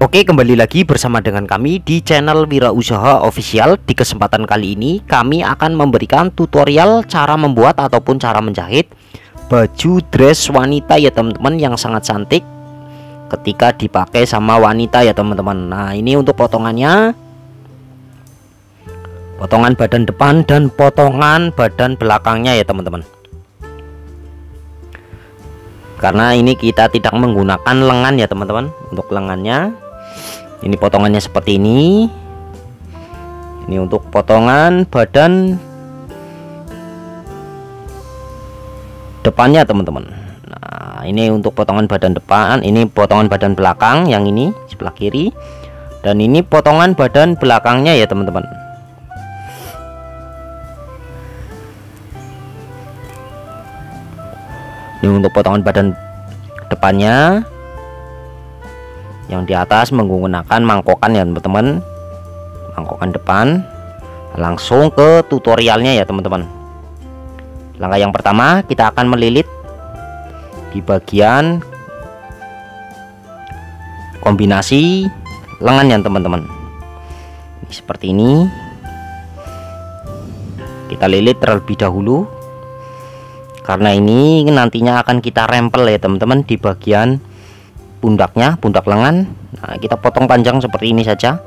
Oke, kembali lagi bersama dengan kami di channel Wirausaha Official. Di kesempatan kali ini kami akan memberikan tutorial cara membuat ataupun cara menjahit baju dress wanita ya teman-teman, yang sangat cantik ketika dipakai sama wanita ya teman-teman. Nah, ini untuk potongannya, potongan badan depan dan potongan badan belakangnya ya teman-teman. Karena ini kita tidak menggunakan lengan ya teman-teman. Untuk lengannya ini potongannya seperti ini. Ini untuk potongan badan depannya teman-teman. Nah, ini untuk potongan badan depan, ini potongan badan belakang yang ini sebelah kiri, dan ini potongan badan belakangnya ya teman-teman. Ini untuk potongan badan depannya, yang di atas menggunakan mangkokan ya teman-teman, mangkokan depan. Langsung ke tutorialnya ya teman-teman. Langkah yang pertama, kita akan melilit di bagian kombinasi lengan ya teman-teman. Seperti ini, kita lilit terlebih dahulu, karena ini nantinya akan kita rempel ya teman-teman di bagian pundaknya, pundak lengan. Nah, kita potong panjang seperti ini saja.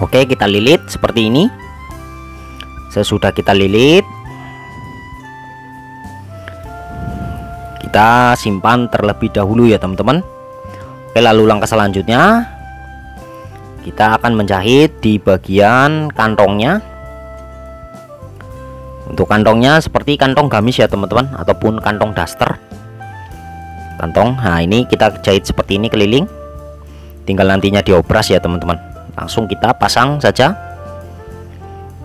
Oke, kita lilit seperti ini. Sesudah kita lilit, kita simpan terlebih dahulu ya teman-teman. Oke, lalu langkah selanjutnya kita akan menjahit di bagian kantongnya. Untuk kantongnya seperti kantong gamis ya teman-teman, ataupun kantong daster kantong. Nah, ini kita jahit seperti ini keliling, tinggal nantinya diobras ya teman-teman. Langsung kita pasang saja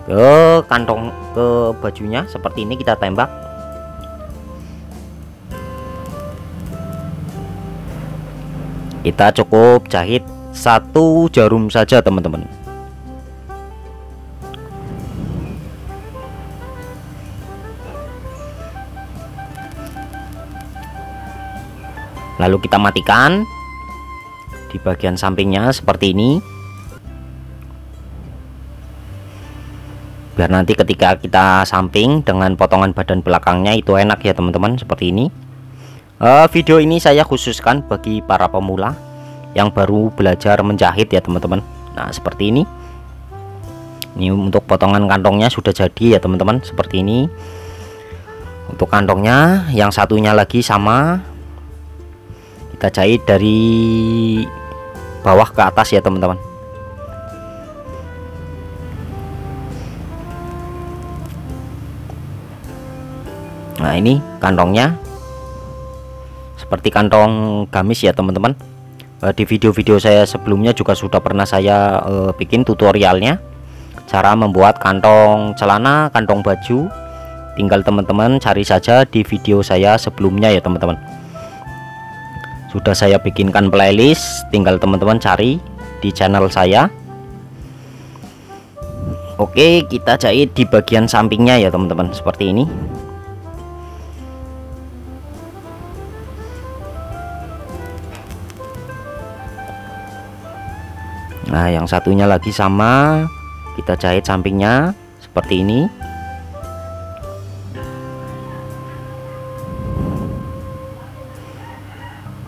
ke kantong, ke bajunya seperti ini, kita tembak. Kita cukup jahit 1 jarum saja teman-teman. Lalu kita matikan di bagian sampingnya seperti ini, biar nanti ketika kita samping dengan potongan badan belakangnya itu enak ya teman-teman, seperti ini. Video ini saya khususkan bagi para pemula yang baru belajar menjahit ya teman-teman. Nah, seperti ini. Ini untuk potongan kantongnya sudah jadi ya teman-teman, seperti ini. Untuk kantongnya yang satunya lagi sama, kita jahit dari bawah ke atas ya teman-teman. Nah, ini kantongnya seperti kantong gamis ya teman-teman. Di video-video saya sebelumnya juga sudah pernah saya bikin tutorialnya cara membuat kantong celana, kantong baju. Tinggal teman-teman cari saja di video saya sebelumnya ya teman-teman. Sudah saya bikinkan playlist, tinggal teman-teman cari di channel saya. Oke, kita jahit di bagian sampingnya ya teman-teman, seperti ini. Nah, yang satunya lagi sama, kita jahit sampingnya seperti ini.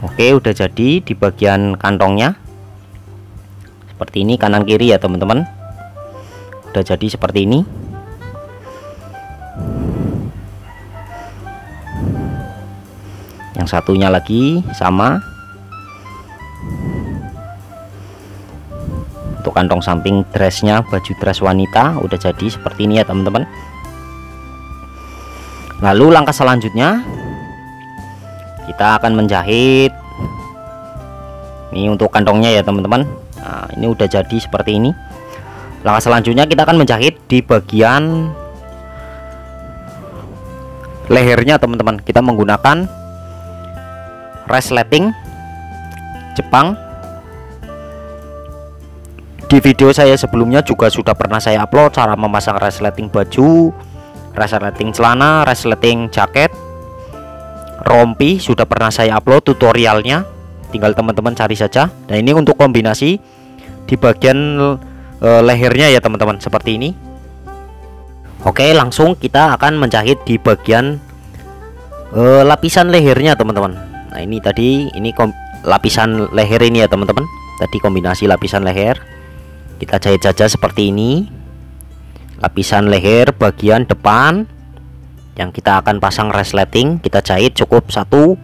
Oke, udah jadi di bagian kantongnya seperti ini, kanan kiri ya teman-teman. Udah jadi seperti ini. Yang satunya lagi sama. Untuk kantong samping dressnya, baju dress wanita udah jadi seperti ini ya teman-teman. Lalu langkah selanjutnya kita akan menjahit ini untuk kantongnya ya teman-teman. Nah, ini udah jadi seperti ini. Langkah selanjutnya kita akan menjahit di bagian lehernya teman-teman. Kita menggunakan resleting Jepang Di video saya sebelumnya juga sudah pernah saya upload cara memasang resleting baju, resleting celana, resleting jaket, rompi, sudah pernah saya upload tutorialnya, tinggal teman-teman cari saja. Nah ini untuk kombinasi di bagian lehernya ya teman-teman, seperti ini. Oke, langsung kita akan menjahit di bagian lapisan lehernya teman-teman. Nah ini tadi lapisan leher ini ya teman-teman, tadi kombinasi lapisan leher. Kita jahit saja seperti ini. Lapisan leher bagian depan yang kita akan pasang resleting, kita jahit cukup satu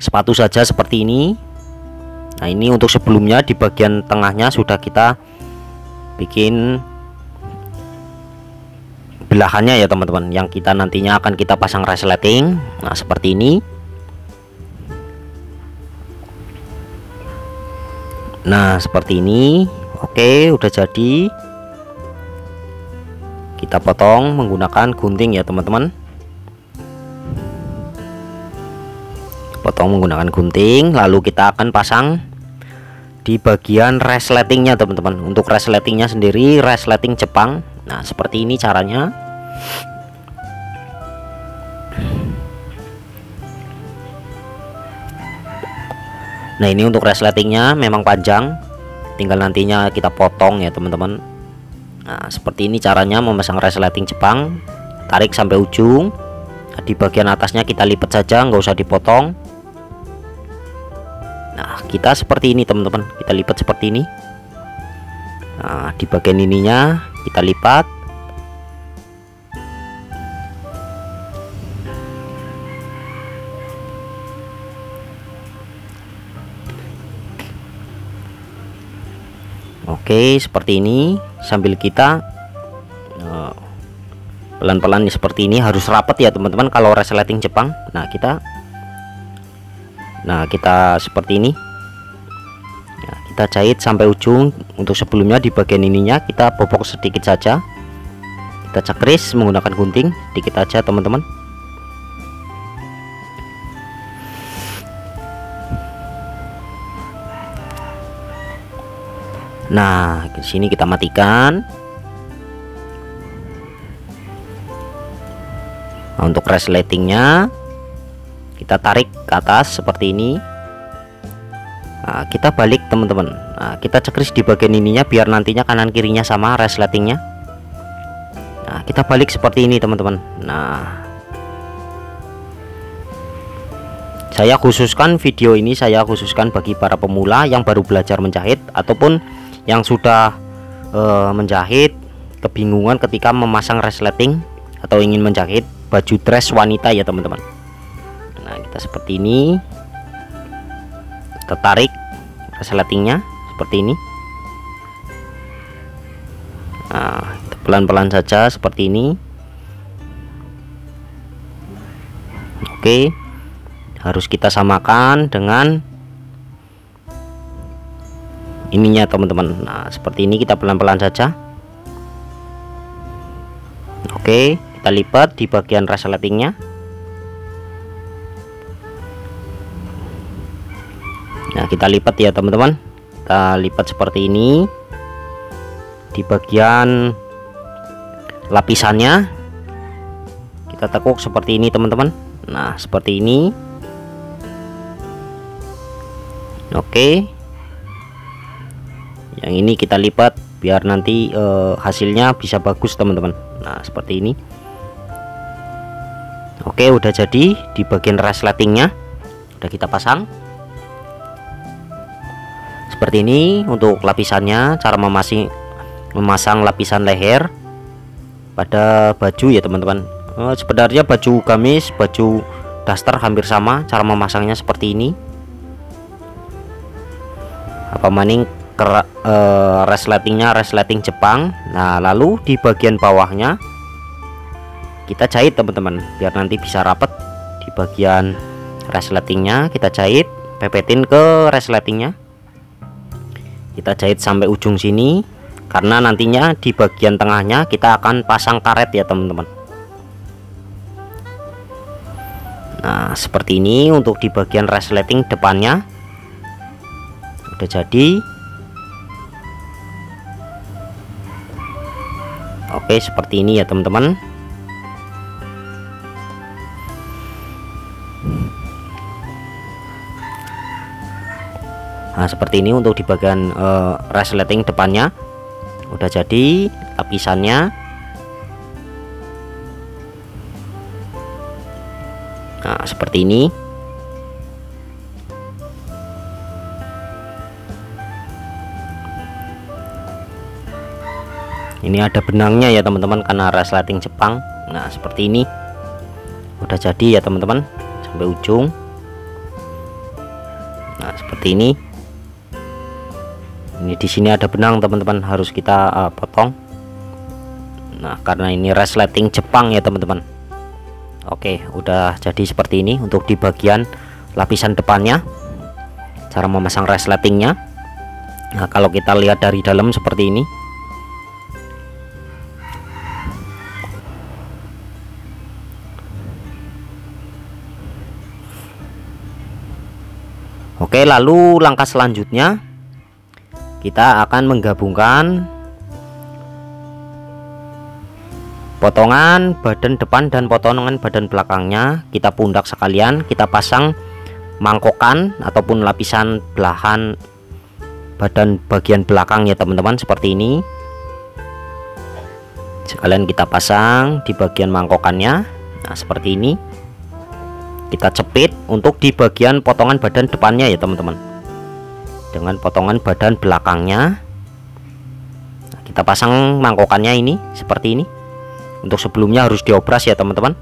sepatu saja seperti ini. Nah ini untuk sebelumnya di bagian tengahnya sudah kita bikin belahannya ya teman-teman, yang kita nantinya akan kita pasang resleting. Nah seperti ini. Nah seperti ini. Oke, udah jadi. Kita potong menggunakan gunting ya teman-teman. Potong menggunakan gunting, lalu kita akan pasang di bagian resletingnya teman-teman. Untuk resletingnya sendiri resleting Jepang. Nah seperti ini caranya. Nah ini untuk resletingnya memang panjang, tinggal nantinya kita potong ya teman-teman. Nah seperti ini caranya memasang resleting Jepang. Tarik sampai ujung. Nah, di bagian atasnya kita lipat saja, nggak usah dipotong. Nah kita seperti ini teman-teman, kita lipat seperti ini. Nah di bagian ininya kita lipat. Oke, seperti ini. Sambil kita pelan-pelan seperti ini, harus rapat ya teman-teman kalau resleting Jepang. Nah kita seperti ini. Nah, kita jahit sampai ujung. Untuk sebelumnya di bagian ininya kita bobok sedikit saja. Kita cakris menggunakan gunting sedikit aja teman-teman. Nah di sini kita matikan. Nah, untuk resletingnya kita tarik ke atas seperti ini. Nah, kita balik teman-teman. Nah, kita cekris di bagian ininya biar nantinya kanan kirinya sama resletingnya. Nah kita balik seperti ini teman-teman. Nah saya khususkan video ini, saya khususkan bagi para pemula yang baru belajar menjahit ataupun yang sudah menjahit, kebingungan ketika memasang resleting atau ingin menjahit baju dress wanita ya teman-teman. Nah kita seperti ini, kita tarik resletingnya seperti ini. Nah pelan-pelan saja seperti ini. Oke, harus kita samakan dengan ininya teman-teman. Nah seperti ini, kita pelan-pelan saja. Oke, kita lipat di bagian resletingnya. Nah kita lipat ya teman-teman, kita lipat seperti ini di bagian lapisannya. Kita tekuk seperti ini teman-teman. Nah seperti ini. Oke, yang ini kita lipat biar nanti hasilnya bisa bagus teman-teman. Nah seperti ini. Oke, udah jadi di bagian resletingnya, udah kita pasang seperti ini. Untuk lapisannya, cara memasang lapisan leher pada baju ya teman-teman. Sebenarnya baju gamis, baju daster hampir sama cara memasangnya seperti ini. Apa maning resletingnya resleting Jepang. Nah lalu di bagian bawahnya kita jahit teman-teman biar nanti bisa rapat. Di bagian resletingnya kita jahit, pepetin ke resletingnya, kita jahit sampai ujung sini karena nantinya di bagian tengahnya kita akan pasang karet ya teman-teman. Nah seperti ini untuk di bagian resleting depannya udah jadi. Oke, seperti ini ya teman-teman. Nah, seperti ini untuk di bagian resleting depannya udah jadi lapisannya. Nah, seperti ini. Ini ada benangnya ya teman-teman, karena resleting Jepang. Nah, seperti ini udah jadi ya teman-teman sampai ujung. Nah, seperti ini. Ini di sini ada benang teman-teman, harus kita potong. Nah, karena ini resleting Jepang ya teman-teman. Oke, udah jadi seperti ini untuk di bagian lapisan depannya. Cara memasang resletingnya. Nah, kalau kita lihat dari dalam seperti ini. Oke, lalu langkah selanjutnya kita akan menggabungkan potongan badan depan dan potongan badan belakangnya. Kita pundak sekalian, kita pasang mangkokan ataupun lapisan belahan badan bagian belakang ya teman-teman, seperti ini. Sekalian kita pasang di bagian mangkokannya. Nah, seperti ini. Kita cepit untuk di bagian potongan badan depannya ya teman-teman, dengan potongan badan belakangnya. Nah, kita pasang mangkokannya ini seperti ini. Untuk sebelumnya harus diobras ya teman-teman.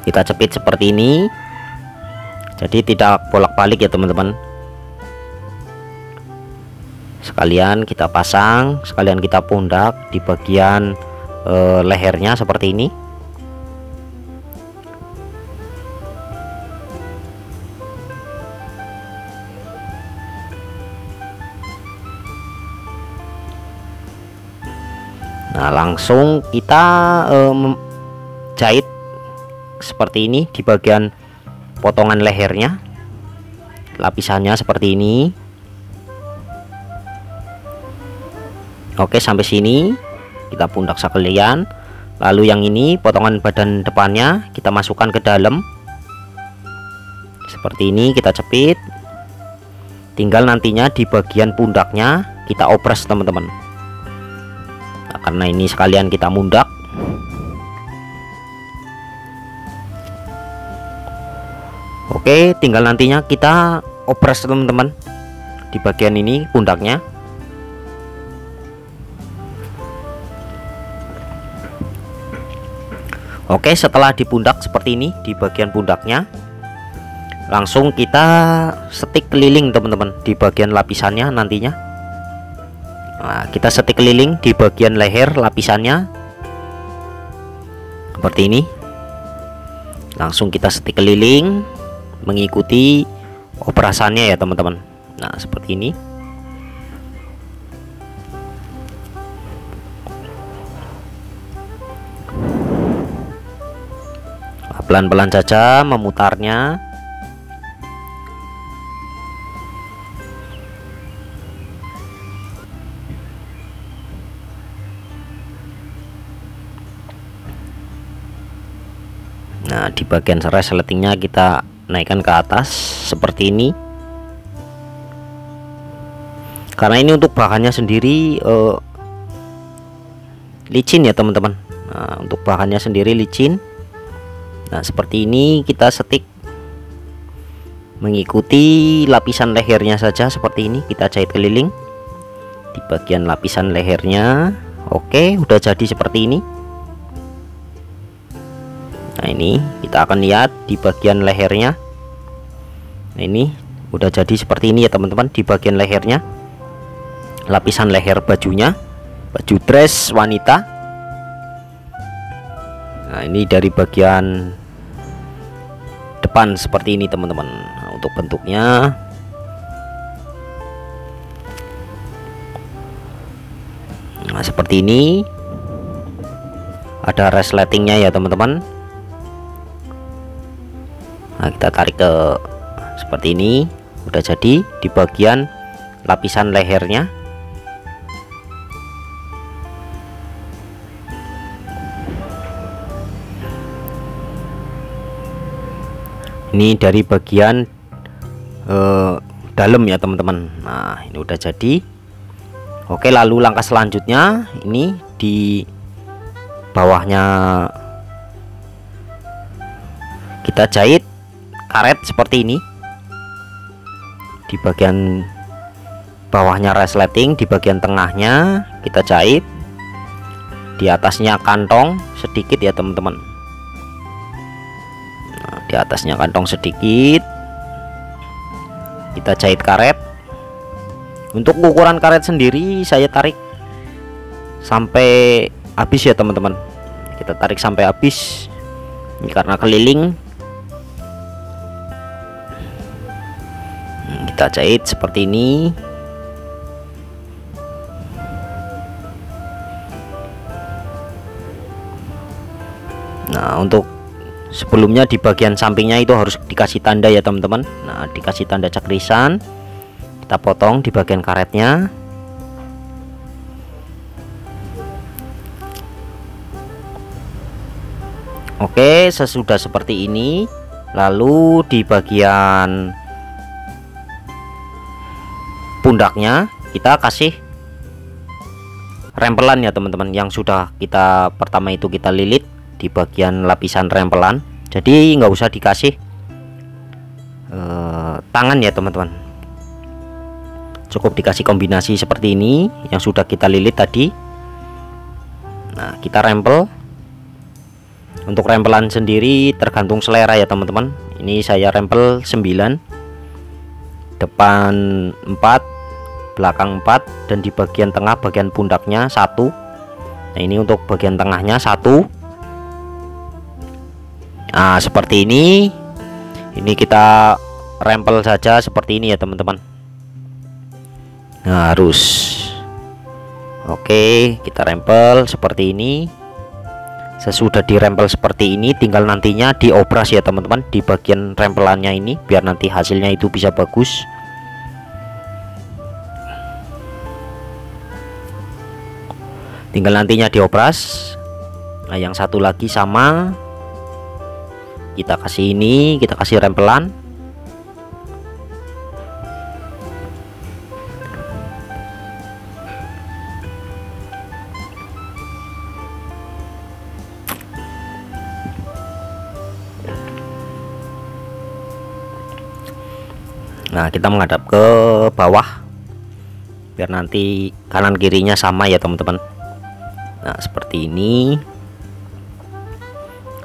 Kita cepit seperti ini, jadi tidak bolak-balik ya teman-teman. Sekalian kita pasang, sekalian kita pundak di bagian lehernya seperti ini. Nah, langsung kita jahit seperti ini di bagian potongan lehernya. Lapisannya seperti ini. Oke, sampai sini kita pundak sekalian. Lalu yang ini potongan badan depannya kita masukkan ke dalam seperti ini, kita cepit. Tinggal nantinya di bagian pundaknya kita obras teman-teman. Nah, karena ini sekalian kita mundak. Oke, tinggal nantinya kita obras teman-teman di bagian ini pundaknya. Oke, setelah di pundak seperti ini, di bagian pundaknya langsung kita setik keliling teman-teman di bagian lapisannya nantinya. Nah, kita setik keliling di bagian leher lapisannya seperti ini. Langsung kita setik keliling mengikuti operasannya ya teman-teman. Nah, seperti ini. Pelan-pelan saja memutarnya. Nah, di bagian resletingnya kita naikkan ke atas seperti ini. Karena ini untuk bahannya sendiri licin ya teman-teman. Nah, untuk bahannya sendiri licin. Nah, seperti ini kita setik mengikuti lapisan lehernya saja seperti ini. Kita jahit keliling di bagian lapisan lehernya. Oke, udah jadi seperti ini. Nah, ini kita akan lihat di bagian lehernya. Nah, ini udah jadi seperti ini ya teman-teman, di bagian lehernya. Lapisan leher bajunya, baju dress wanita. Nah, ini dari bagian depan seperti ini teman-teman. Nah, untuk bentuknya nah, seperti ini. Ada resletingnya ya teman-teman. Nah, kita tarik ke seperti ini. udah jadi di bagian lapisan lehernya. Ini dari bagian dalam ya teman-teman. Nah, ini udah jadi. Oke, lalu langkah selanjutnya ini di bawahnya kita jahit karet seperti ini. Di bagian bawahnya resleting, di bagian tengahnya kita jahit, di atasnya kantong sedikit ya teman-teman. Nah, di atasnya kantong sedikit kita jahit karet. Untuk ukuran karet sendiri saya tarik sampai habis ya teman-teman. Kita tarik sampai habis. Ini karena keliling. Kita jahit seperti ini. Nah, untuk sebelumnya di bagian sampingnya itu harus dikasih tanda ya teman-teman. Nah, dikasih tanda cakrisan. Kita potong di bagian karetnya. Oke, sesudah seperti ini, lalu di bagian pundaknya kita kasih rempelan ya teman-teman, yang sudah kita pertama itu kita lilit di bagian lapisan rempelan. Jadi nggak usah dikasih tangan ya teman-teman, cukup dikasih kombinasi seperti ini yang sudah kita lilit tadi. Nah, kita rempel. Untuk rempelan sendiri tergantung selera ya teman-teman. Ini saya rempel 9, depan 4, belakang 4, dan di bagian tengah bagian pundaknya 1. Nah, ini untuk bagian tengahnya 1. Nah, seperti ini. Ini kita rempel saja seperti ini ya teman-teman. Nah, harus. Oke, kita rempel seperti ini. Sesudah dirempel seperti ini, tinggal nantinya diobras ya teman-teman di bagian rempelannya ini, biar nanti hasilnya itu bisa bagus. Tinggal nantinya diobras. Nah, yang satu lagi sama, kita kasih ini, kita kasih rempelan. Nah, kita menghadap ke bawah biar nanti kanan kirinya sama ya teman-teman. Nah, seperti ini.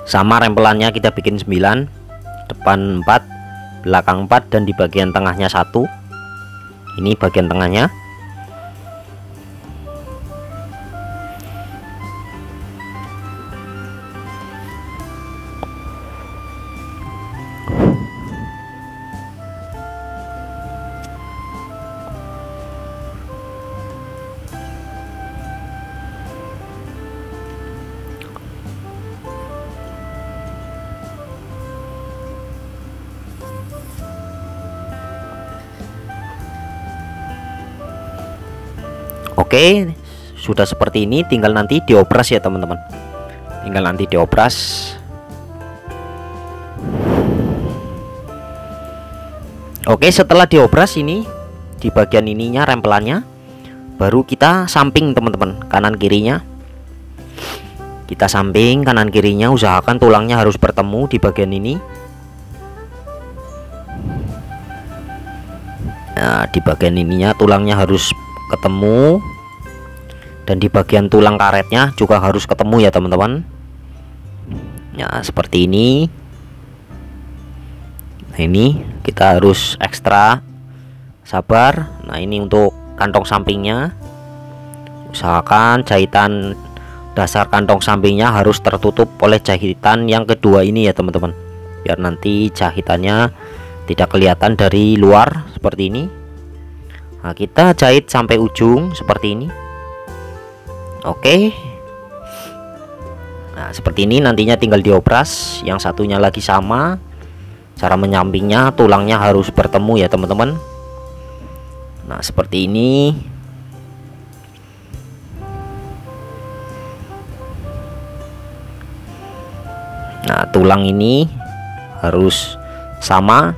Sama rempelannya kita bikin 9, depan 4, belakang 4, dan di bagian tengahnya 1. Ini bagian tengahnya. Oke, sudah seperti ini, tinggal nanti diobras ya teman-teman. Tinggal nanti diobras. Oke, setelah diobras ini di bagian ininya rempelannya, baru kita samping teman-teman, kanan kirinya. Kita samping kanan kirinya, usahakan tulangnya harus bertemu di bagian ini. Nah, di bagian ininya tulangnya harus ketemu, dan di bagian tulang karetnya juga harus ketemu ya teman-teman. Ya, seperti ini. Nah, ini kita harus ekstra sabar. Nah, ini untuk kantong sampingnya, usahakan jahitan dasar kantong sampingnya harus tertutup oleh jahitan yang kedua ini ya teman-teman, biar nanti jahitannya tidak kelihatan dari luar seperti ini. Nah, kita jahit sampai ujung seperti ini. Oke. Nah, seperti ini nantinya tinggal diobras. Yang satunya lagi sama. cara menyampingnya tulangnya harus bertemu ya teman-teman. Nah seperti ini. Nah tulang ini harus sama.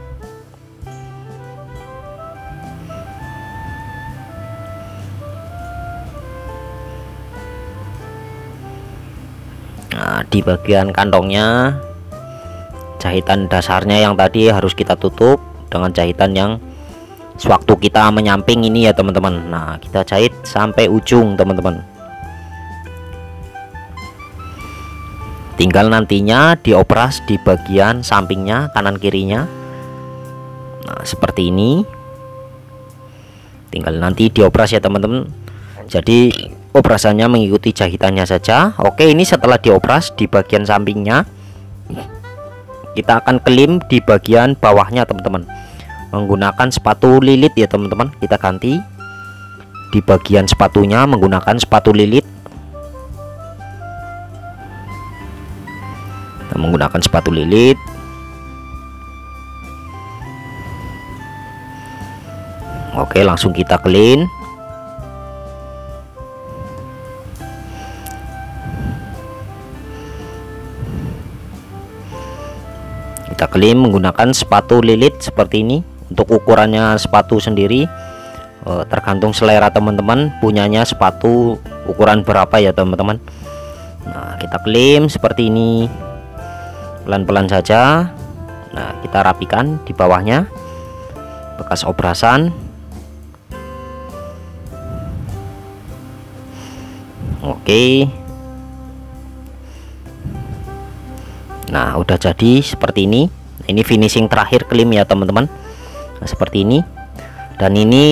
Nah di bagian kantongnya, jahitan dasarnya yang tadi harus kita tutup dengan jahitan yang sewaktu kita menyamping ini ya teman-teman. Nah kita jahit sampai ujung teman-teman. Tinggal nantinya diopras di bagian sampingnya kanan kirinya. Nah seperti ini, tinggal nanti diopras ya teman-teman. Jadi operasannya mengikuti jahitannya saja. Oke, ini setelah diopras di bagian sampingnya, kita akan klim di bagian bawahnya teman-teman, menggunakan sepatu lilit ya teman-teman. Kita ganti di bagian sepatunya menggunakan sepatu lilit. Kita menggunakan sepatu lilit. Oke, langsung kita clean. Kita clean menggunakan sepatu lilit seperti ini. Untuk ukurannya sepatu sendiri tergantung selera teman-teman, punyanya sepatu ukuran berapa ya teman-teman. Nah kita clean seperti ini, pelan-pelan saja. Nah kita rapikan di bawahnya bekas oprasan. Oke. Nah udah jadi seperti ini. Ini finishing terakhir klim ya teman-teman. Nah seperti ini. Dan ini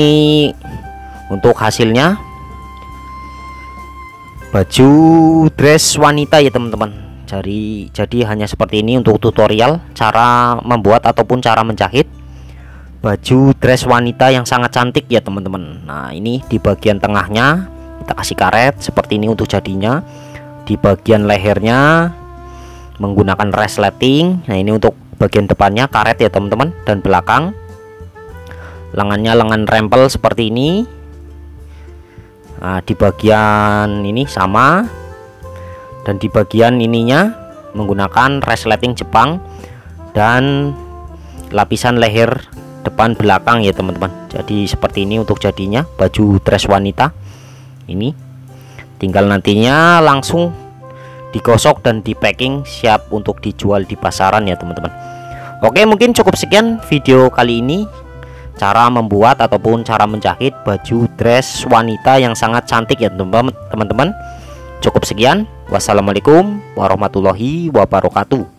untuk hasilnya baju dress wanita ya teman-teman. Jadi hanya seperti ini untuk tutorial cara membuat ataupun cara menjahit baju dress wanita yang sangat cantik ya teman-teman. Nah ini di bagian tengahnya kita kasih karet seperti ini untuk jadinya. Di bagian lehernya menggunakan resleting. Nah ini untuk bagian depannya karet ya teman-teman, dan belakang lengannya lengan rempel seperti ini. Nah di bagian ini sama, dan di bagian ininya menggunakan resleting Jepang dan lapisan leher depan belakang ya teman-teman. Jadi seperti ini untuk jadinya baju dress wanita ini. Tinggal nantinya langsung digosok dan di packing siap untuk dijual di pasaran ya teman-teman. Oke, mungkin cukup sekian video kali ini, cara membuat ataupun cara menjahit baju dress wanita yang sangat cantik ya teman-teman. Cukup sekian, wassalamualaikum warahmatullahi wabarakatuh.